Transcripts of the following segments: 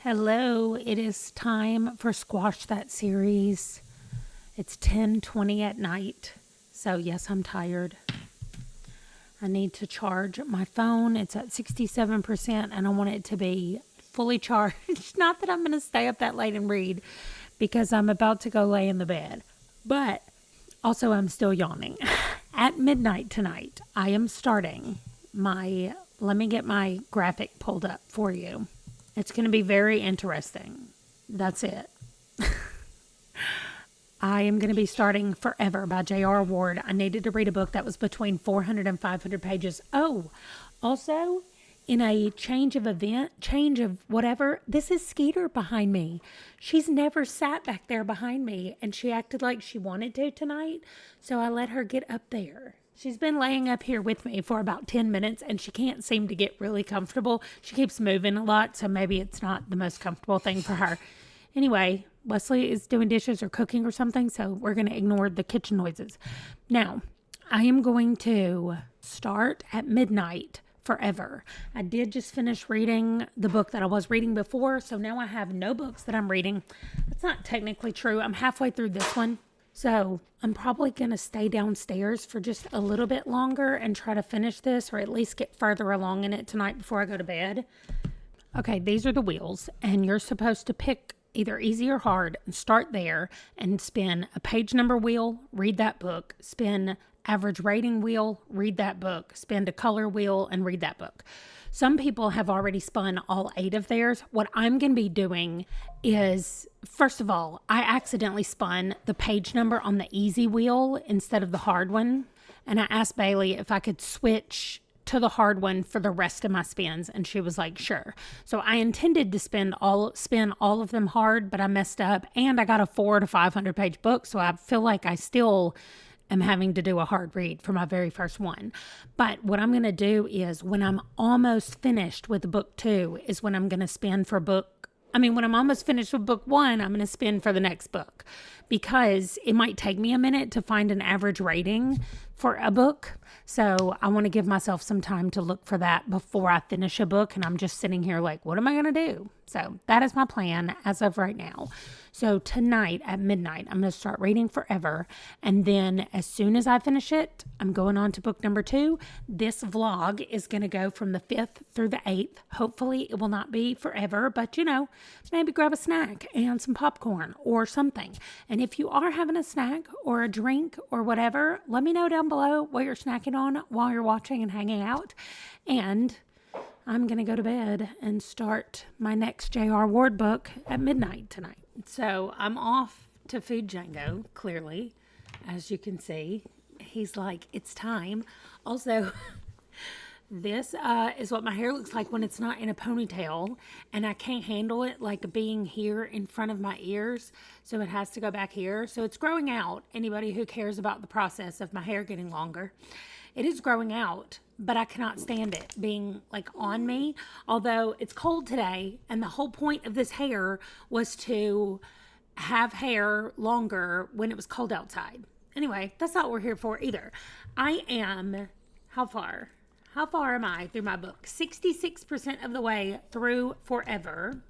Hello, it is time for Squash That series. It's 10:20 at night, so yes, I'm tired. I need to charge my phone. It's at 67% and I want it to be fully charged. Not that I'm going to stay up that late and read because I'm about to go lay in the bed, but also I'm still yawning. At midnight tonight, I am starting let me get my graphic pulled up for you. It's going to be very interesting. That's it. I am going to be starting Forever by J.R. Ward. I needed to read a book that was between 400 and 500 pages. Oh, also, in a change of whatever, this is Skeeter behind me. She's never sat back there behind me, and she acted like she wanted to tonight, so I let her get up there. She's been laying up here with me for about 10 minutes and she can't seem to get really comfortable. She keeps moving a lot, so maybe it's not the most comfortable thing for her. Anyway, Wesley is doing dishes or cooking or something, so we're going to ignore the kitchen noises. Now, I am going to start at midnight Forever. I did just finish reading the book that I was reading before, so now I have no books that I'm reading. That's not technically true. I'm halfway through this one. So I'm probably going to stay downstairs for just a little bit longer and try to finish this or at least get further along in it tonight before I go to bed. Okay, these are the wheels and you're supposed to pick either easy or hard and start there and spin a page number wheel, read that book, spin average rating wheel, read that book, spin a color wheel and read that book. Some people have already spun all 8 of theirs. What I'm going to be doing is, first of all, I accidentally spun the page number on the easy wheel instead of the hard one. And I asked Bailey if I could switch to the hard one for the rest of my spins. And she was like, sure. So I intended to spin all of them hard, but I messed up. And I got a 400 to 500 page book. So I feel like I still am having to do a hard read for my very first one. But what I'm going to do is when I'm almost finished with book 2 is when I'm going to spin for when I'm almost finished with book 1, I'm going to spin for the next book because it might take me a minute to find an average rating for a book. So I want to give myself some time to look for that before I finish a book. And I'm just sitting here like, what am I going to do? So that is my plan as of right now. So tonight at midnight, I'm going to start reading Forever. And then as soon as I finish it, I'm going on to book number 2. This vlog is going to go from the 5th through the 8th. Hopefully it will not be forever, but maybe grab a snack and some popcorn or something. And if you are having a snack or a drink or whatever, let me know down below what you're snacking on while you're watching and hanging out. And I'm going to go to bed and start my next J.R. Ward book at midnight tonight. So I'm off to feed Django, clearly. As you can see, he's like, it's time. Also, this is what my hair looks like when it's not in a ponytail. And I can't handle it like being here in front of my ears. So it has to go back here. So it's growing out. Anybody who cares about the process of my hair getting longer. It is growing out, but I cannot stand it being like on me. Although it's cold today and the whole point of this hair was to have hair longer when it was cold outside. Anyway, that's not what we're here for either. I am, how far am I through my book? 66% of the way through Forever.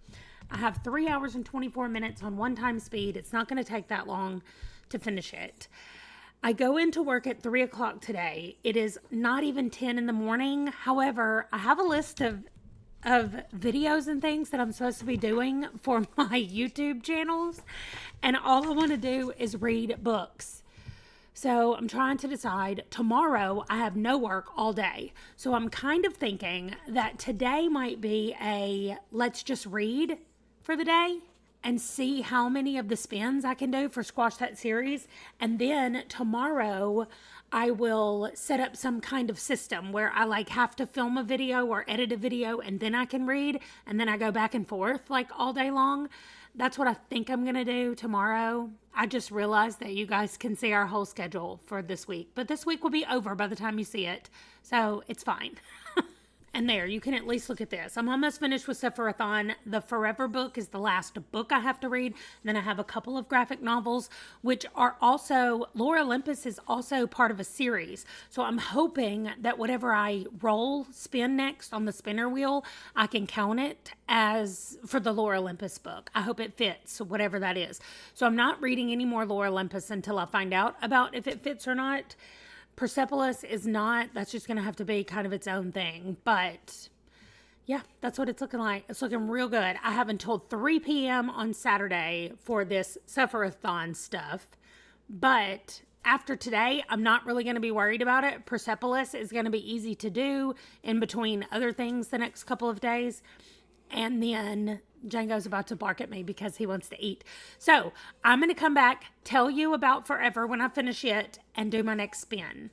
I have 3 hours and 24 minutes on one-time speed. It's not going to take that long to finish it. I go into work at 3 o'clock today. It is not even 10 in the morning. However, I have a list of videos and things that I'm supposed to be doing for my YouTube channels. And all I want to do is read books. So I'm trying to decide. Tomorrow, I have no work all day. So I'm kind of thinking that today might be a let's just read for the day and see how many of the spins I can do for Squash That series. And then tomorrow I will set up some kind of system where I have to film a video or edit a video and then I can read and then I go back and forth all day long. That's what I think I'm going to do tomorrow. I just realized that you guys can see our whole schedule for this week. But this week will be over by the time you see it. So it's fine. And there, you can at least look at this. I'm almost finished with Sephirothon. The Forever book is the last book I have to read. And then I have a couple of graphic novels, which are also, Lore Olympus is also part of a series. So I'm hoping that whatever I spin next on the spinner wheel, I can count it as for the Lore Olympus book. I hope it fits, whatever that is. So I'm not reading any more Lore Olympus until I find out about if it fits or not. Persepolis is not, that's just going to have to be kind of its own thing. But yeah, that's what it's looking like. It's looking real good. I have until 3 p.m. on Saturday for this Sephirothon stuff. But after today, I'm not really going to be worried about it. Persepolis is going to be easy to do in between other things the next couple of days. And then Django's about to bark at me because he wants to eat. So I'm going to come back, tell you about Forever when I finish it, and do my next spin.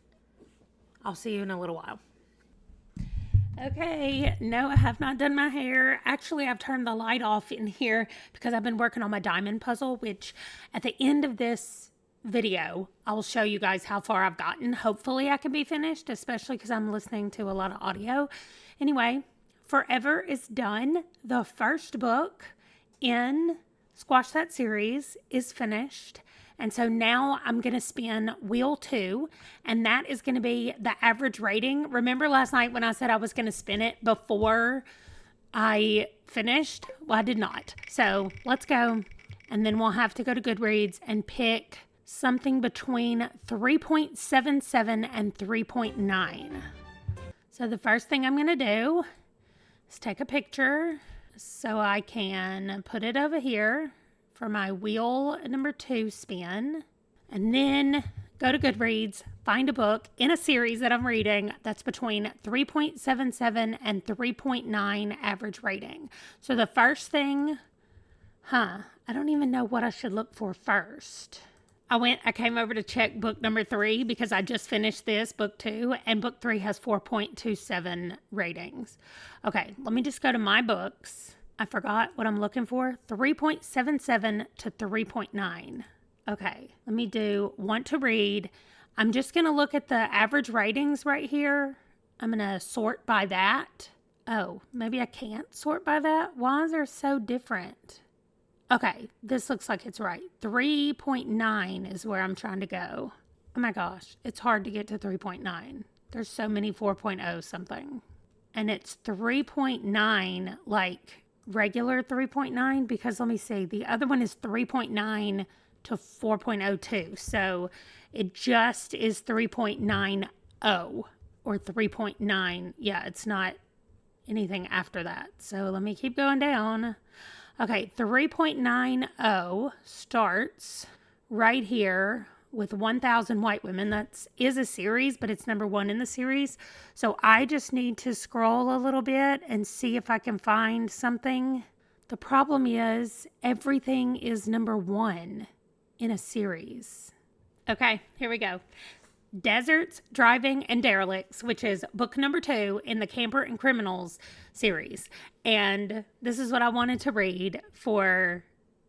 I'll see you in a little while. Okay, no, I have not done my hair. Actually, I've turned the light off in here because I've been working on my diamond puzzle, which at the end of this video, I will show you guys how far I've gotten. Hopefully I can be finished, especially because I'm listening to a lot of audio. Anyway, Forever is done. The first book in Squash That series is finished. And so now I'm going to spin Wheel 2, and that is going to be the average rating. Remember last night when I said I was going to spin it before I finished? Well, I did not. So let's go, and then we'll have to go to Goodreads and pick something between 3.77 and 3.9. So the first thing I'm going to do is take a picture so I can put it over here for my wheel number 2 spin, and then go to Goodreads, find a book in a series that I'm reading that's between 3.77 and 3.9 average rating. So the first thing, I don't even know what I should look for first. I came over to check book number 3 because I just finished this, book 2, and book 3 has 4.27 ratings. Okay, let me just go to my books. I forgot what I'm looking for. 3.77 to 3.9. Okay, let me do want to read. I'm just going to look at the average ratings right here. I'm going to sort by that. Oh, maybe I can't sort by that. Why is it so different? Okay, this looks like it's right. 3.9 is where I'm trying to go. Oh my gosh, it's hard to get to 3.9. There's so many 4.0 something. And it's 3.9 like regular 3.9 because let me see. The other one is 3.9 to 4.02. So it just is 3.90 or 3.9. Yeah, it's not anything after that. So let me keep going down. Okay, 3.90 starts right here with 1,000 White Women. That is a series, but it's number 1 in the series. So I just need to scroll a little bit and see if I can find something. The problem is everything is number 1 in a series. Okay, here we go. Deserts, Driving, and Derelicts, which is book number 2 in the Camper and Criminals series. And this is what I wanted to read for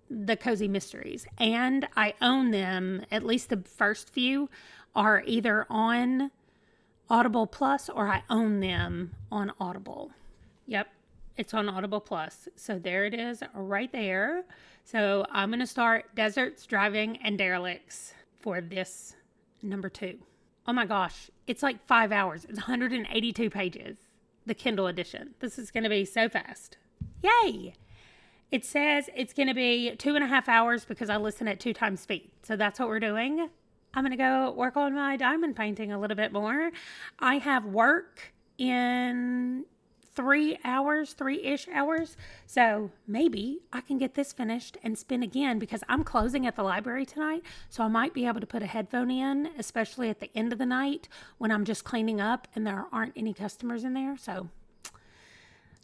the Cozy Mysteries. And I own them, at least the first few are either on Audible Plus or I own them on Audible. Yep, it's on Audible Plus. So there it is right there. So I'm going to start Deserts, Driving, and Derelicts for this number 2. Oh my gosh, it's like 5 hours. It's 182 pages, the Kindle edition. This is going to be so fast. Yay! It says it's going to be 2.5 hours because I listen at 2 times speed. So that's what we're doing. I'm going to go work on my diamond painting a little bit more. I have work in 3-ish hours. So maybe I can get this finished and spin again because I'm closing at the library tonight. So I might be able to put a headphone in, especially at the end of the night when I'm just cleaning up and there aren't any customers in there. So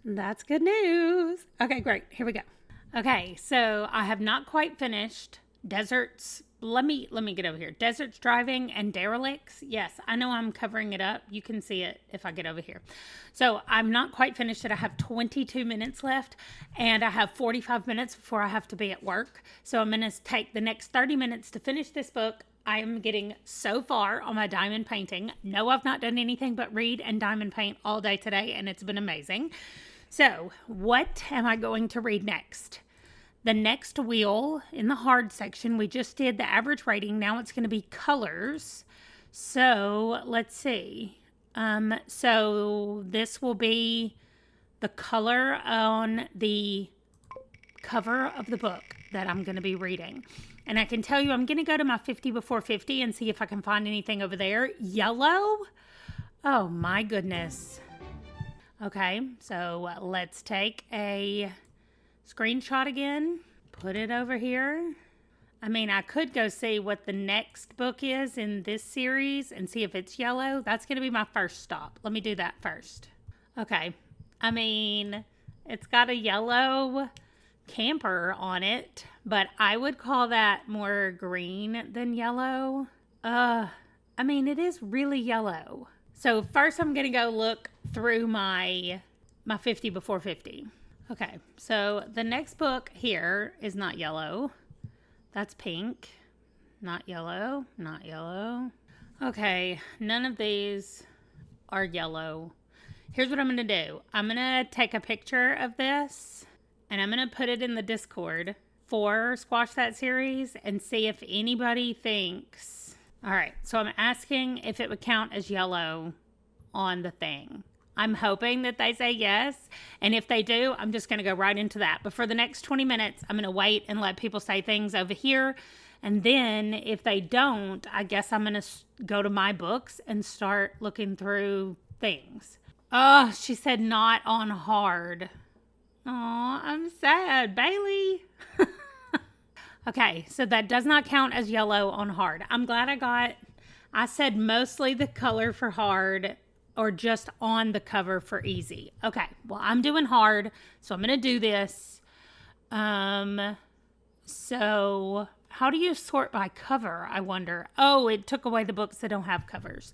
that's good news. Okay, great. Here we go. Okay, so I have not quite finished Deserts. Let me get over here. Deserts, Driving, and Derelicts. Yes, I know I'm covering it up. You can see it if I get over here. So I'm not quite finished it. I have 22 minutes left, and I have 45 minutes before I have to be at work. So I'm going to take the next 30 minutes to finish this book, I am getting so far on my diamond painting. No, I've not done anything but read and diamond paint all day today, and it's been amazing. So, what am I going to read next? The next wheel in the hard section, we just did the average rating. Now it's going to be colors. So, let's see. So this will be the color on the cover of the book that I'm going to be reading. And I can tell you, I'm going to go to my 50 before 50 and see if I can find anything over there. Yellow? Oh my goodness. Okay, so let's take a screenshot again. Put it over here. I mean, I could go see what the next book is in this series and see if it's yellow. That's going to be my first stop. Let me do that first. Okay. I mean, it's got a yellow camper on it, but I would call that more green than yellow. I mean, it is really yellow. So first I'm going to go look through my 50 before 50. Okay, so the next book here is not yellow. That's pink. Not yellow. Not yellow. Okay, none of these are yellow. Here's what I'm going to do. I'm going to take a picture of this and I'm going to put it in the Discord for Squash That Series and see if anybody thinks. All right, so I'm asking if it would count as yellow on the thing. I'm hoping that they say yes. And if they do, I'm just going to go right into that. But for the next 20 minutes, I'm going to wait and let people say things over here. And then if they don't, I guess I'm going to go to my books and start looking through things. Oh, she said not on hard. Oh, I'm sad, Bailey. Okay, so that does not count as yellow on hard. I'm glad I said mostly the color for hard or just on the cover for easy. Okay, well, I'm doing hard, so I'm going to do this. So how do you sort by cover, I wonder? Oh, it took away the books that don't have covers.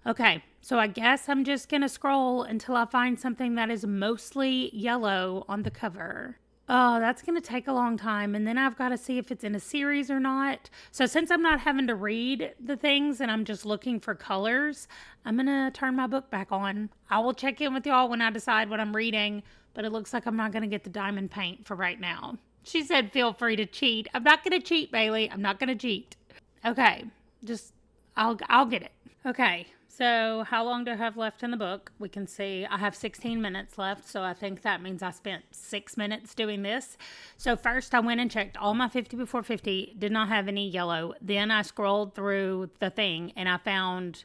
Okay, so I guess I'm just going to scroll until I find something that is mostly yellow on the cover. Oh, that's going to take a long time, and then I've got to see if it's in a series or not. So since I'm not having to read the things and I'm just looking for colors, I'm going to turn my book back on. I will check in with y'all when I decide what I'm reading, but it looks like I'm not going to get the diamond paint for right now. She said feel free to cheat. I'm not going to cheat, Bailey. I'm not going to cheat. Okay, I'll get it. Okay, so how long do I have left in the book? We can see I have 16 minutes left, so I think that means I spent 6 minutes doing this. So first I went and checked all my 50 before 50, did not have any yellow. Then I scrolled through the thing and I found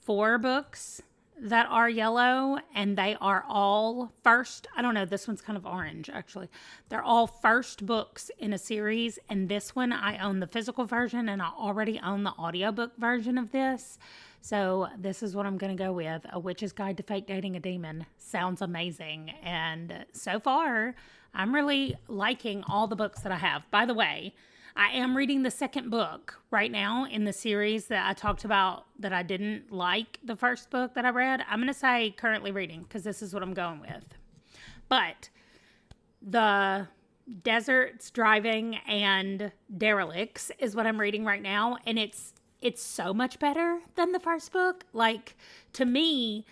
4 books that are yellow, and they are all first. I don't know, this one's kind of orange actually. They're all first books in a series, and this one I own the physical version and I already own the audiobook version of this. So this is what I'm going to go with. A Witch's Guide to Fake Dating a Demon. Sounds amazing. And so far, I'm really liking all the books that I have. By the way, I am reading the second book right now in the series that I talked about that I didn't like the first book that I read. I'm going to say currently reading because this is what I'm going with. But the Deserts, Driving, and Derelicts is what I'm reading right now. And it's so much better than the first book. Like, to me,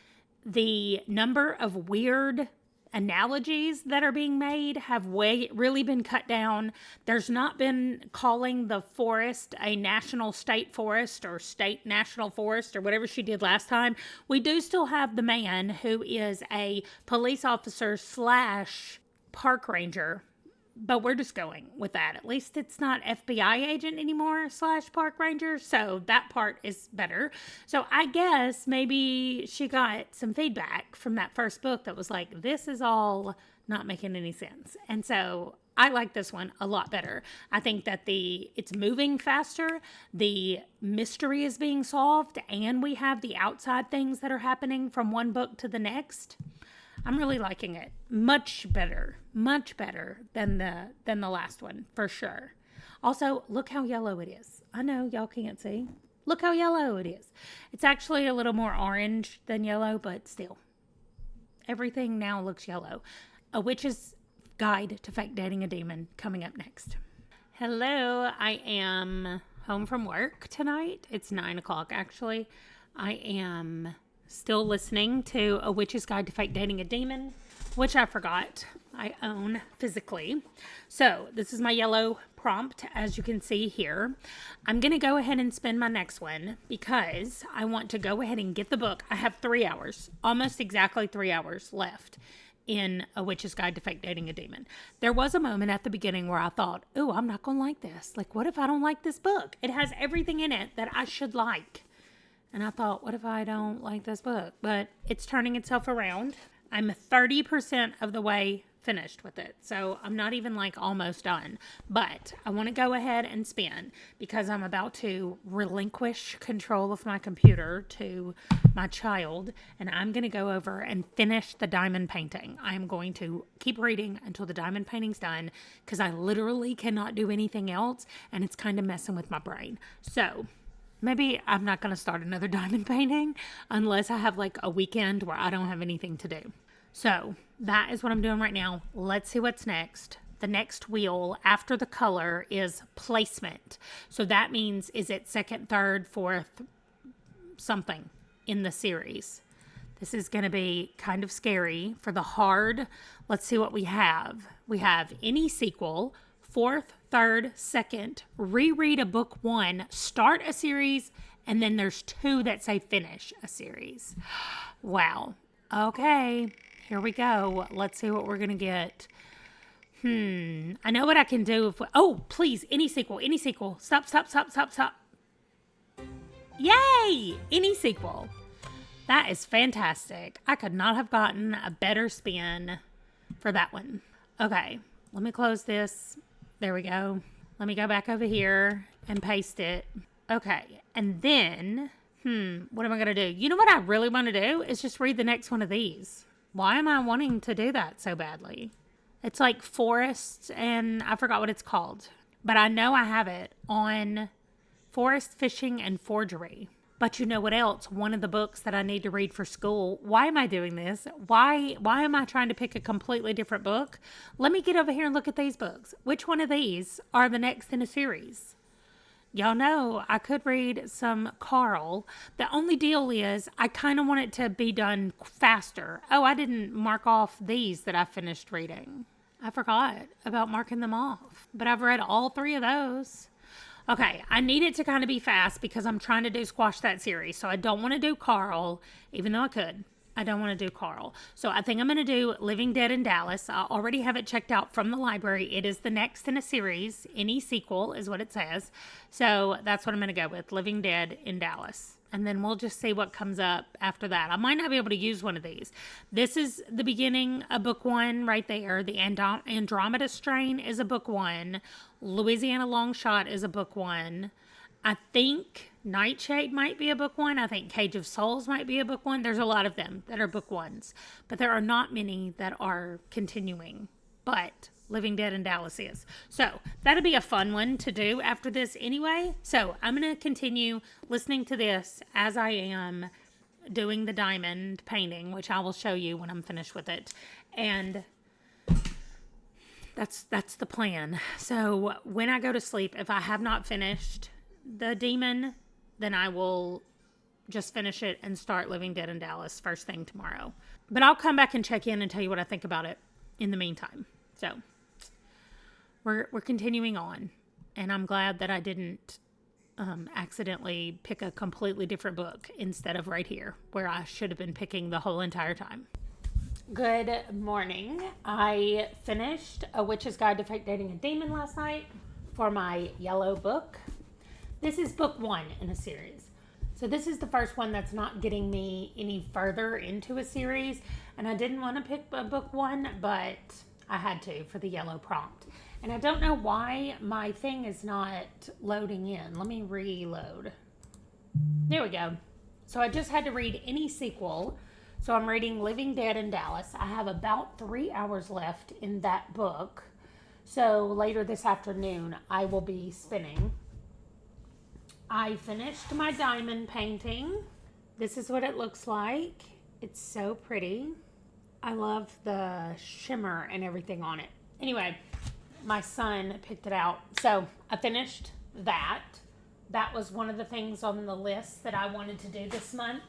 the number of weird analogies that are being made have really been cut down. There's not been calling the forest a national state forest or state national forest or whatever she did last time. We do still have the man who is a police officer / park ranger, but we're just going with that. At least it's not FBI agent anymore / park ranger. So that part is better. So I guess maybe she got some feedback from that first book that was like, this is all not making any sense. And so I like this one a lot better. I think that it's moving faster. The mystery is being solved, and we have the outside things that are happening from one book to the next. I'm really liking it. Much better than the last one, for sure. Also, look how yellow it is. I know y'all can't see. Look how yellow it is. It's actually a little more orange than yellow, but still. Everything now looks yellow. A Witch's Guide to Fake Dating a Demon coming up next. Hello, I am home from work tonight. It's 9 o'clock, actually. I am still listening to A Witch's Guide to Fake Dating a Demon, which I forgot I own physically. So this is my yellow prompt, as you can see here. I'm going to go ahead and spin my next one because I want to go ahead and get the book. I have 3 hours, almost exactly 3 hours left in A Witch's Guide to Fake Dating a Demon. There was a moment at the beginning where I thought, oh, I'm not going to like this. Like, what if I don't like this book? It has everything in it that I should like. And I thought, what if I don't like this book? But it's turning itself around. I'm 30% of the way finished with it. So I'm not even like almost done. But I want to go ahead and spin because I'm about to relinquish control of my computer to my child. And I'm going to go over and finish the diamond painting. I'm going to keep reading until the diamond painting's done because I literally cannot do anything else. And it's kind of messing with my brain. So maybe I'm not going to start another diamond painting unless I have like a weekend where I don't have anything to do. So that is what I'm doing right now. Let's see what's next. The next wheel after the color is placement. So that means, is it second, third, fourth, something in the series? This is going to be kind of scary for the hard. Let's see what we have. We have any sequel, fourth, third, second, reread a book 1, start a series, and then there's 2 that say finish a series. Wow. Okay, here we go. Let's see what we're going to get. I know what I can do. Please, any sequel. Stop. Yay! Any sequel. That is fantastic. I could not have gotten a better spin for that one. Okay, let me close this. There we go. Let me go back over here and paste it. Okay. And then, what am I going to do? You know what I really want to do is just read the next one of these. Why am I wanting to do that so badly? It's like Forest, and I forgot what it's called. But I know I have it on Forest, Fishing, and Forgery. But you know what else? One of the books that I need to read for school. Why am I doing this? Why am I trying to pick a completely different book? Let me get over here and look at these books. Which one of these are the next in a series? Y'all know I could read some Carl. The only deal is I kind of want it to be done faster. Oh, I didn't mark off these that I finished reading. I forgot about marking them off. But I've read all 3 of those. Okay, I need it to kind of be fast because I'm trying to squash that series. So I don't want to do Carl, even though I could. I don't want to do Carl. So I think I'm going to do Living Dead in Dallas. I already have it checked out from the library. It is the next in a series. Any sequel is what it says. So that's what I'm going to go with, Living Dead in Dallas. And then we'll just see what comes up after that. I might not be able to use one of these. This is the beginning of book 1 right there. The Andromeda Strain is a book 1. Louisiana Long Shot is a book 1. I think Nightshade might be a book 1. I think Cage of Souls might be a book 1. There's a lot of them that are book 1s. But there are not many that are continuing. But Living Dead in Dallas is. So that'll be a fun one to do after this anyway. So I'm going to continue listening to this as I am doing the diamond painting, which I will show you when I'm finished with it. And that's the plan. So when I go to sleep, if I have not finished the demon, then I will just finish it and start Living Dead in Dallas first thing tomorrow. But I'll come back and check in and tell you what I think about it in the meantime. So we're continuing on, and I'm glad that I didn't accidentally pick a completely different book instead of right here where I should have been picking the whole entire time. Good morning. I finished A Witch's Guide to Fake Dating a Demon last night for my yellow book. This is book 1 in a series. So this is the first one that's not getting me any further into a series. And I didn't want to pick a book 1, but I had to for the yellow prompt. And I don't know why my thing is not loading in. Let me reload. There we go. So I just had to read any sequel. So I'm reading Living Dead in Dallas. I have about 3 hours left in that book. So later this afternoon, I will be spinning. I finished my diamond painting. This is what it looks like. It's so pretty. I love the shimmer and everything on it. Anyway, my son picked it out. So I finished that. that was one of the things on the list that I wanted to do this month.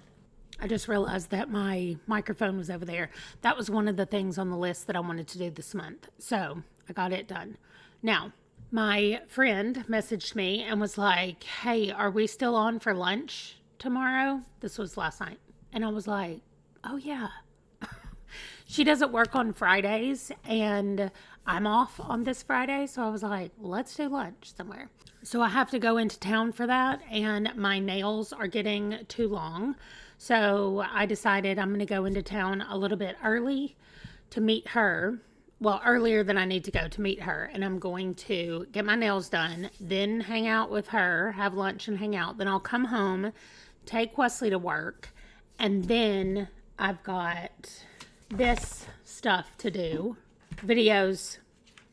I just realized that my microphone was over there. That was one of the things on the list that I wanted to do this month. So I got it done. Now, my friend messaged me and was like, hey, are we still on for lunch tomorrow? This was last night. And I was like, oh yeah. She doesn't work on Fridays and I'm off on this Friday. So I was like, let's do lunch somewhere. So I have to go into town for that and my nails are getting too long. So I decided I'm going to go into town a little bit early to meet her. Well, earlier than I need to go to meet her. And I'm going to get my nails done, then hang out with her, have lunch and hang out. Then I'll come home, take Wesley to work. And then I've got this stuff to do. Videos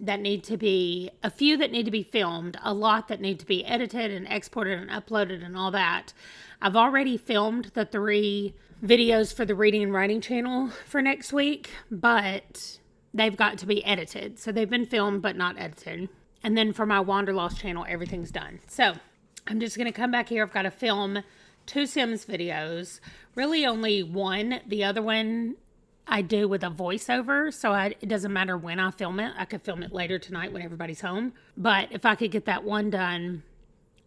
that need to be, a few that need to be filmed, a lot that need to be edited and exported and uploaded and all that. I've already filmed the 3 videos for the reading and writing channel for next week, but they've got to be edited. So they've been filmed, but not edited. And then for my Wanderlost channel, everything's done. So I'm just going to come back here. I've got to film 2 Sims videos, really only one. The other one I do with a voiceover, so it doesn't matter when I film it. I could film it later tonight when everybody's home. But if I could get that one done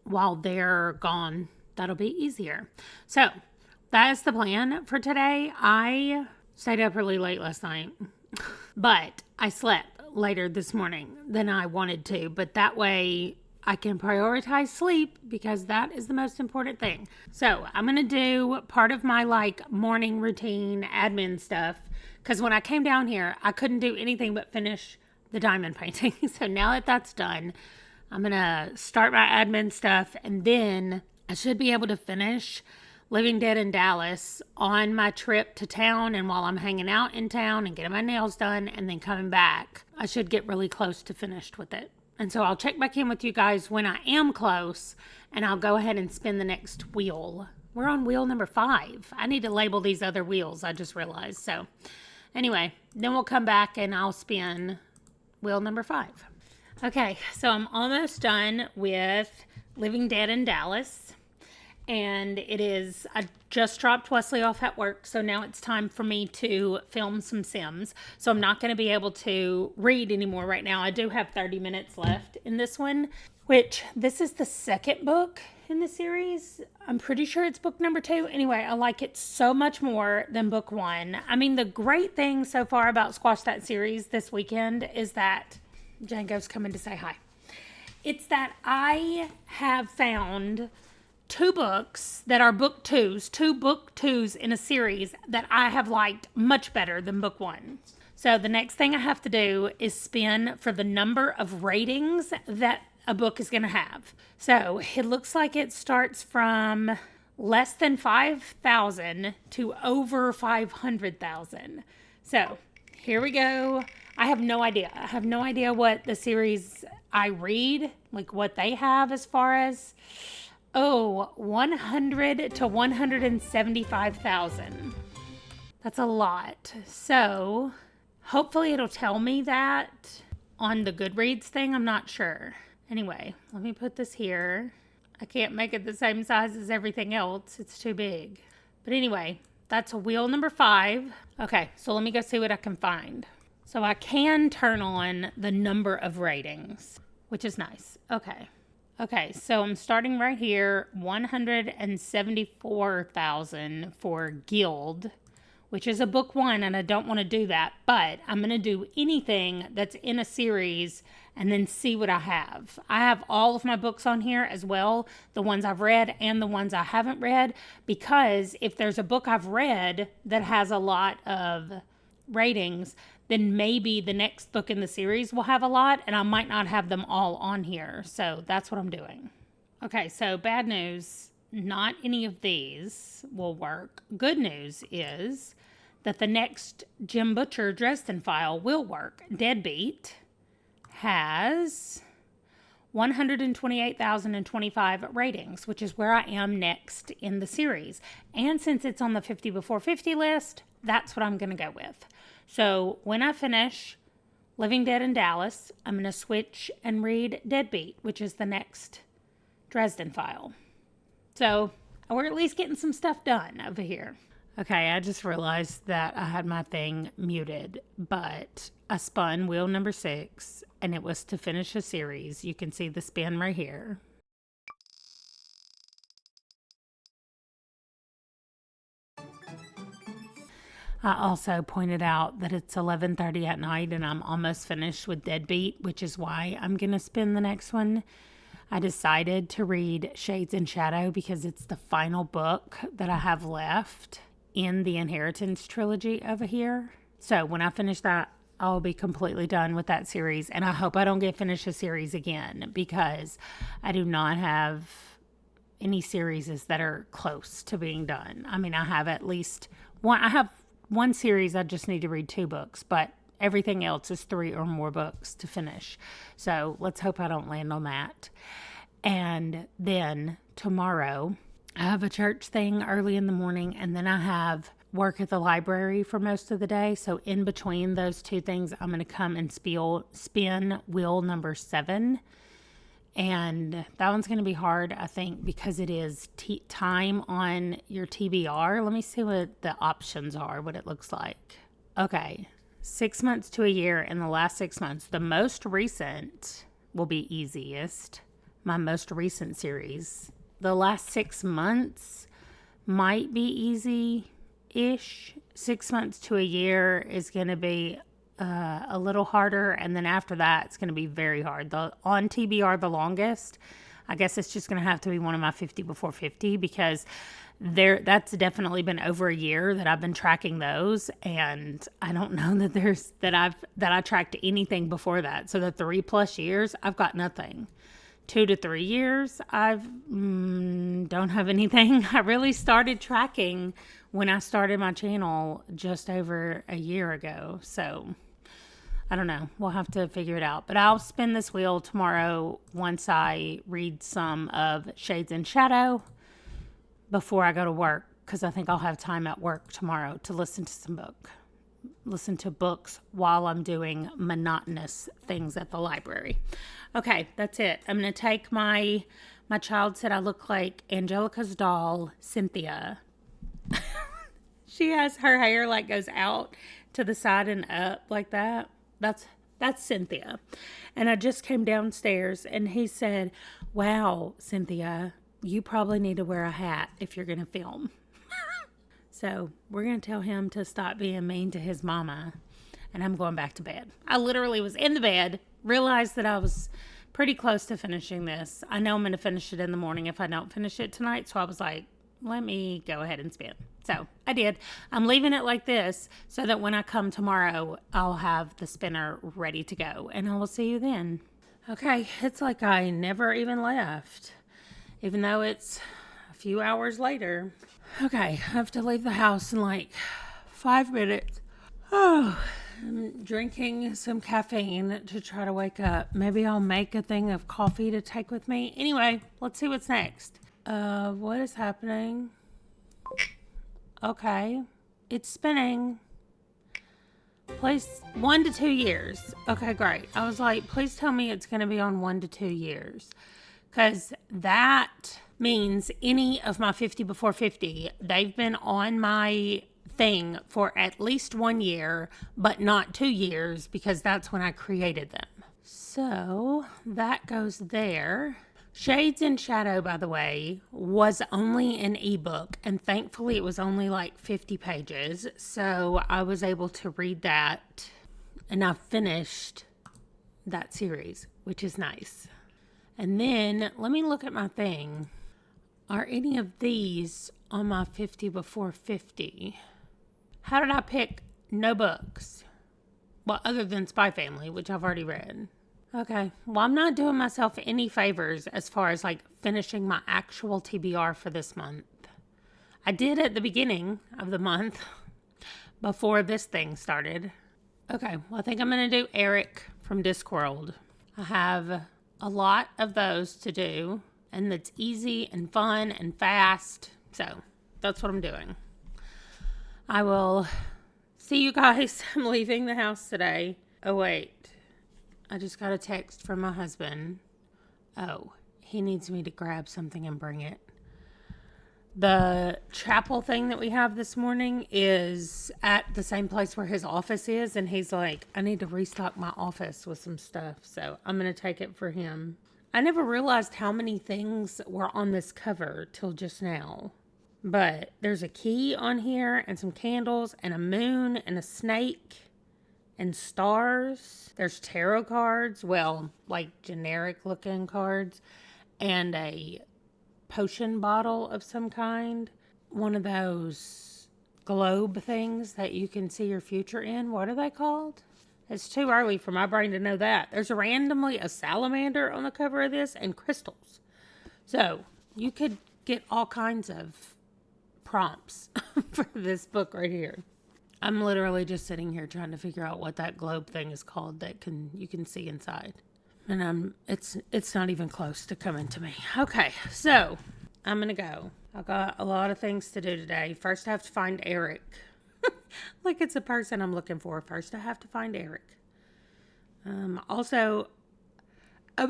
while they're gone, that'll be easier. So that is the plan for today. I stayed up really late last night, but I slept later this morning than I wanted to. But that way I can prioritize sleep because that is the most important thing. So I'm going to do part of my morning routine admin stuff because when I came down here, I couldn't do anything but finish the diamond painting. So now that that's done, I'm going to start my admin stuff and then I should be able to finish Living Dead in Dallas on my trip to town and while I'm hanging out in town and getting my nails done and then coming back, I should get really close to finished with it. And so I'll check back in with you guys when I am close and I'll go ahead and spin the next wheel. We're on wheel number 5. I need to label these other wheels, I just realized. So anyway, then we'll come back and I'll spin wheel number 5. Okay, so I'm almost done with Living Dead in Dallas. And I just dropped Wesley off at work, so now it's time for me to film some Sims. So I'm not going to be able to read anymore right now. I do have 30 minutes left in this one, which this is the second book in the series. I'm pretty sure it's book number 2. Anyway, I like it so much more than book 1. I mean, the great thing so far about Squash That series this weekend is that Django's coming to say hi. It's that I have found 2 books that are book 2s, 2 book 2s in a series that I have liked much better than book 1. So the next thing I have to do is spin for the number of ratings that a book is going to have. So it looks like it starts from less than 5,000 to over 500,000. So here we go. I have no idea. I have no idea what the series I read, what they have as far as... 100 to 175,000. That's a lot. So hopefully it'll tell me that on the Goodreads thing. I'm not sure. Anyway, let me put this here. I can't make it the same size as everything else. It's too big. But anyway, that's wheel number 5. Okay, so let me go see what I can find. So I can turn on the number of ratings, which is nice. Okay, so I'm starting right here, 174,000 for Guild, which is a book 1, and I don't want to do that, but I'm going to do anything that's in a series and then see what I have. I have all of my books on here as well, the ones I've read and the ones I haven't read, because if there's a book I've read that has a lot of ratings, then maybe the next book in the series will have a lot, and I might not have them all on here. So that's what I'm doing. Okay, so bad news, not any of these will work. Good news is that the next Jim Butcher Dresden file will work. Deadbeat has 128,025 ratings, which is where I am next in the series. And since it's on the 50 before 50 list, that's what I'm going to go with. So when I finish Living Dead in Dallas, I'm going to switch and read Deadbeat, which is the next Dresden File. So we're at least getting some stuff done over here. Okay, I just realized that I had my thing muted, but I spun wheel number 6, and it was to finish a series. You can see the spin right here. I also pointed out that it's 11:30 at night and I'm almost finished with Deadbeat, which is why I'm going to spin the next one. I decided to read Shades and Shadow because it's the final book that I have left in the Inheritance trilogy over here. So when I finish that, I'll be completely done with that series. And I hope I don't get finished a series again because I do not have any series that are close to being done. I mean, I have at least one. I have one series I just need to read 2 books, but everything else is 3 or more books to finish. So let's hope I don't land on that. And then tomorrow, I have a church thing early in the morning, and then I have work at the library for most of the day. So in between those 2 things, I'm going to come and spin wheel number 7. And that one's going to be hard, I think, because it is time on your TBR. Let me see what the options are, what it looks like. Okay, 6 months to a year in the last 6 months. The most recent will be easiest. My most recent series. The last 6 months might be easy-ish. 6 months to a year is going to be a little harder, and then after that it's going to be very hard. On TBR the longest, I guess it's just going to have to be one of my 50 before 50 because that's definitely been over a year that I've been tracking those, and I don't know that I tracked anything before that. So the 3+ years I've got nothing. 2 to 3 years I've don't have anything. I really started tracking when I started my channel just over a year ago. So I don't know. We'll have to figure it out. But I'll spin this wheel tomorrow once I read some of Shades and Shadow before I go to work, because I think I'll have time at work tomorrow to listen to books while I'm doing monotonous things at the library. Okay, that's it. I'm going to take my child said I look like Angelica's doll, Cynthia. She has her hair like goes out to the side and up like that. That's Cynthia. And I just came downstairs and he said, "Wow, Cynthia, you probably need to wear a hat if you're going to film." So we're going to tell him to stop being mean to his mama, and I'm going back to bed. I literally was in the bed, realized that I was pretty close to finishing this. I know I'm going to finish it in the morning if I don't finish it tonight, so I was like, let me go ahead and spin. So I did. I'm leaving it like this so that when I come tomorrow, I'll have the spinner ready to go, and I will see you then. Okay, it's like I never even left, even though it's a few hours later. Okay, I have to leave the house in like 5 minutes. Oh, I'm drinking some caffeine to try to wake up. Maybe I'll make a thing of coffee to take with me. Anyway, let's see what's next. What is happening? Okay, it's spinning. Please, 1 to 2 years. Okay, great. I was like, please tell me it's going to be on 1 to 2 years. Because that means any of my 50 before 50, they've been on my thing for at least 1 year, but not 2 years because that's when I created them. So that goes there. Shades and Shadow, by the way, was only an ebook, and thankfully it was only like 50 pages. So I was able to read that, and I finished that series, which is nice. And then let me look at my thing. Are any of these on my 50 before 50? How did I pick no books? Well, other than Spy Family, which I've already read. Okay, well, I'm not doing myself any favors as far as like finishing my actual TBR for this month. I did at the beginning of the month before this thing started. Okay, well, I think I'm going to do Eric from Discworld. I have a lot of those to do, and it's easy and fun and fast. So that's what I'm doing. I will see you guys. I'm leaving the house today. Oh, wait. I just got a text from my husband. Oh, he needs me to grab something and bring it. The chapel thing that we have this morning is at the same place where his office is. And he's like, I need to restock my office with some stuff. So I'm going to take it for him. I never realized how many things were on this cover till just now. But there's a key on here and some candles and a moon and a snake and stars. There's tarot cards. Well, like generic looking cards. And a potion bottle of some kind. One of those globe things that you can see your future in. What are they called? It's too early for my brain to know that. There's randomly a salamander on the cover of this and crystals. So you could get all kinds of prompts for this book right here. I'm literally just sitting here trying to figure out what that globe thing is called that you can see inside. And it's not even close to coming to me. Okay, so I'm going to go. I've got a lot of things to do today. First, I have to find Eric. Like it's a person I'm looking for. First, I have to find Eric. Also, at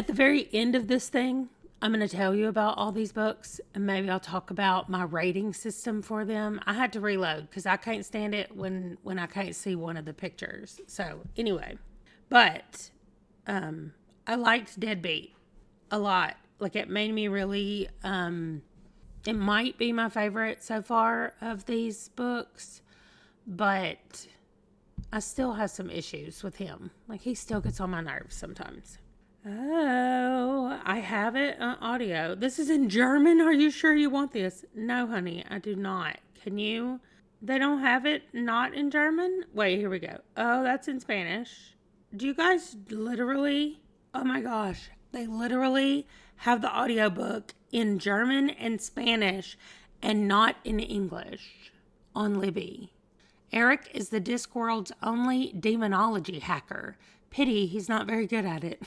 the very end of this thing, I'm going to tell you about all these books. And maybe I'll talk about my rating system for them. I had to reload because I can't stand it when I can't see one of the pictures. So, anyway. But I liked Deadbeat a lot. Like it made me really, it might be my favorite so far of these books, but I still have some issues with him. Like he still gets on my nerves sometimes. Oh, I have it on audio. This is in German. Are you sure you want this? No, honey, I do not. Can you? They don't have it not in German? Wait, here we go. Oh, that's in Spanish. Do you guys literally, oh my gosh, they literally have the audiobook in German and Spanish and not in English on Libby. Eric is the Discworld's only demonology hacker. Pity he's not very good at it.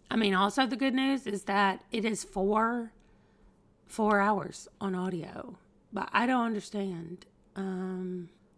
I mean, also the good news is that it is 4 hours on audio, but I don't understand.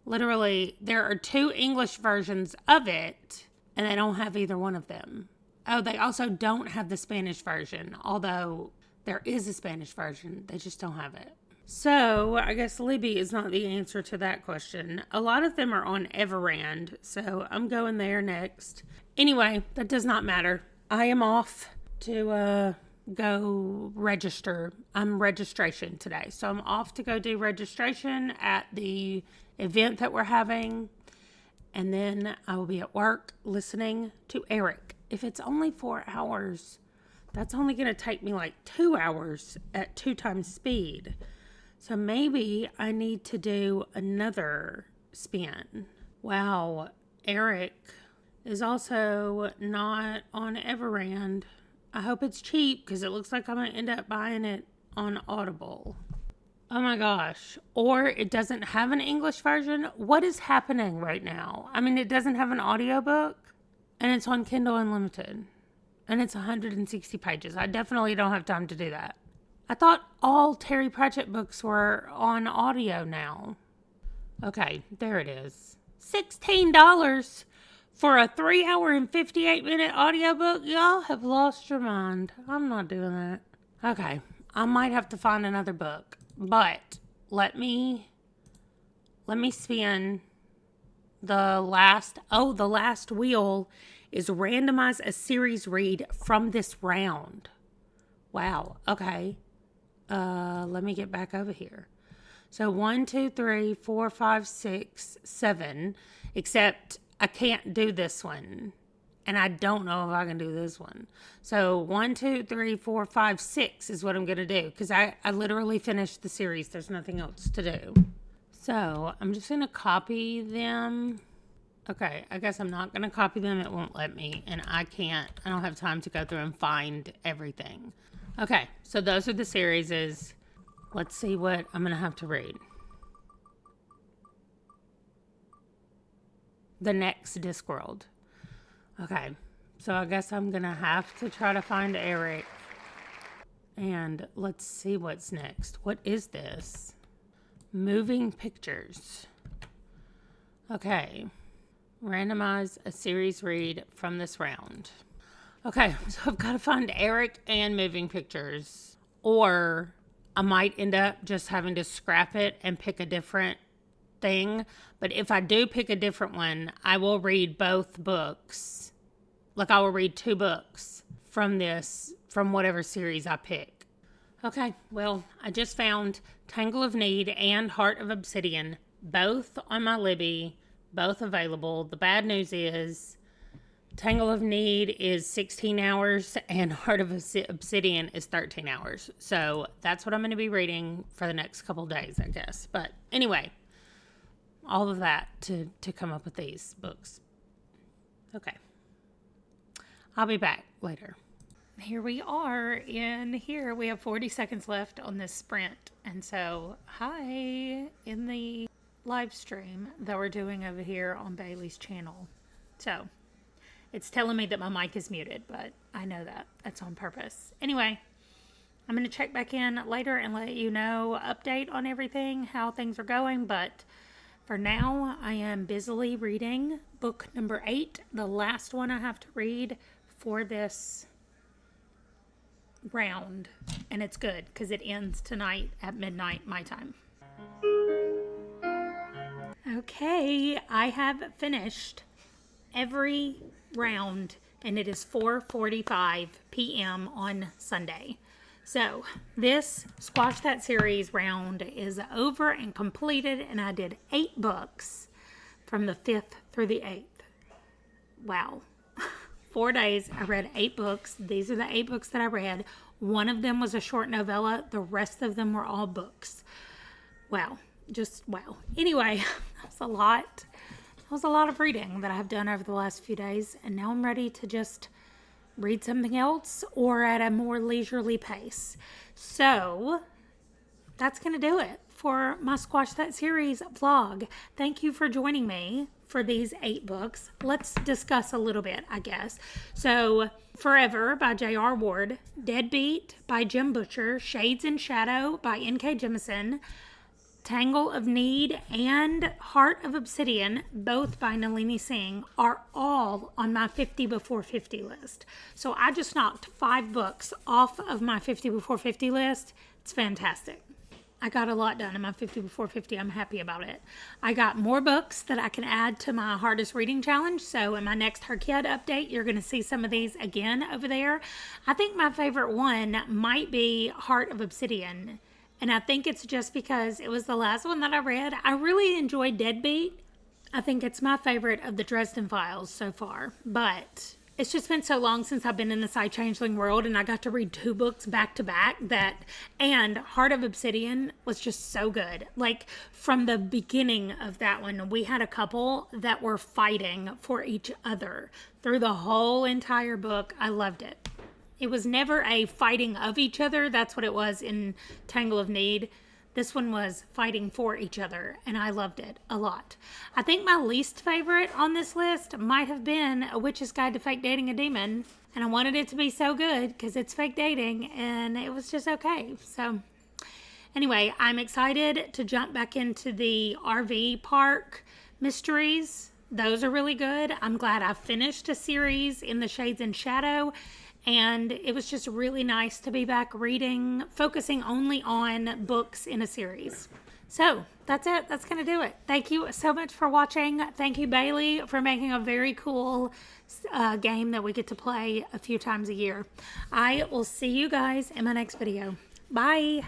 Literally, there are 2 English versions of it. And they don't have either one of them. Oh, they also don't have the Spanish version. Although there is a Spanish version. They just don't have it. So, I guess Libby is not the answer to that question. A lot of them are on Everand. So, I'm going there next. Anyway, that does not matter. I am off to go register. I'm registration today. So, I'm off to go do registration at the event that we're having. And then I will be at work listening to Eric. If it's only 4 hours, that's only going to take me like 2 hours at 2 times speed. So maybe I need to do another spin. Wow, Eric is also not on Everand. I hope it's cheap because it looks like I'm going to end up buying it on Audible. Oh my gosh. Or it doesn't have an English version. What is happening right now? I mean, it doesn't have an audiobook and it's on Kindle Unlimited and it's 160 pages. I definitely don't have time to do that. I thought all Terry Pratchett books were on audio now. Okay, there it is. $16 for a 3 hour and 58 minute audiobook. Y'all have lost your mind. I'm not doing that. Okay, I might have to find another book. But let me spin the last wheel is randomize a series read from this round. Wow. Okay. Let me get back over here. So 1, 2, 3, 4, 5, 6, 7, except I can't do this one. And I don't know if I can do this one. So 1, 2, 3, 4, 5, 6 is what I'm going to do. Because I literally finished the series. There's nothing else to do. So I'm just going to copy them. Okay, I guess I'm not going to copy them. It won't let me. And I don't have time to go through and find everything. Okay, so those are the series. Let's see what I'm going to have to read. The next Discworld. Okay, so I guess I'm going to have to try to find Eric. And let's see what's next. What is this? Moving pictures. Okay. Randomize a series read from this round. Okay, so I've got to find Eric and moving pictures. Or I might end up just having to scrap it and pick a different thing. But if I do pick a different one, I will read both books. Like I will read 2 books from whatever series I pick. Okay, well, I just found Tangle of Need and Heart of Obsidian, both on my Libby, both available. The bad news is Tangle of Need is 16 hours and Heart of Obsidian is 13 hours. So that's what I'm going to be reading for the next couple days, I guess. But anyway, all of that to come up with these books. Okay. I'll be back later. Here we are in here. We have 40 seconds left on this sprint. And so, hi in the live stream that we're doing over here on Bailey's channel. So, it's telling me that my mic is muted, but I know that. That's on purpose. Anyway, I'm going to check back in later and let you know, update on everything, how things are going. But for now, I am busily reading book number 8, the last one I have to read for this round. And it's good because it ends tonight at midnight my time. Okay, I have finished every round and it is 4:45 p.m. on Sunday. So this Squash That Series round is over and completed, and I did 8 books from the 5th through the 8th. Wow. 4 days, I read 8 books. These are the 8 books that I read. One of them was a short novella. The rest of them were all books. Wow. Just wow. Anyway, that was a lot. That was a lot of reading that I've done over the last few days. And now I'm ready to just read something else or at a more leisurely pace. So that's going to do it for my Squash That Series vlog. Thank you for joining me for these 8 books. Let's discuss a little bit, I guess. So, Forever by J.R. Ward, Deadbeat by Jim Butcher, Shades and Shadow by N.K. Jemisin, Tangle of Need and Heart of Obsidian, both by Nalini Singh, are all on my 50 before 50 list. So I just knocked 5 books off of my 50 before 50 list. It's fantastic. I got a lot done in my 50 before 50. I'm happy about it. I got more books that I can add to my hardest reading challenge. So in my next Her Kid update, you're going to see some of these again over there. I think my favorite one might be Heart of Obsidian. And I think it's just because it was the last one that I read. I really enjoyed Deadbeat. I think it's my favorite of the Dresden Files so far. But it's just been so long since I've been in the Psy Changeling world, and I got to read 2 books back to back and Heart of Obsidian was just so good. Like from the beginning of that one, we had a couple that were fighting for each other through the whole entire book. I loved it. It was never a fighting of each other. That's what it was in Tangle of Need. This one was fighting for each other, and I loved it a lot. I think my least favorite on this list might have been A Witch's Guide to Fake Dating a Demon, and I wanted it to be so good because it's fake dating, and it was just okay. So anyway, I'm excited to jump back into the RV park mysteries. Those are really good. I'm glad I finished a series in the Shades and Shadow. And it was just really nice to be back reading, focusing only on books in a series. So that's it. That's going to do it. Thank you so much for watching. Thank you, Bailey, for making a very cool game that we get to play a few times a year. I will see you guys in my next video. Bye.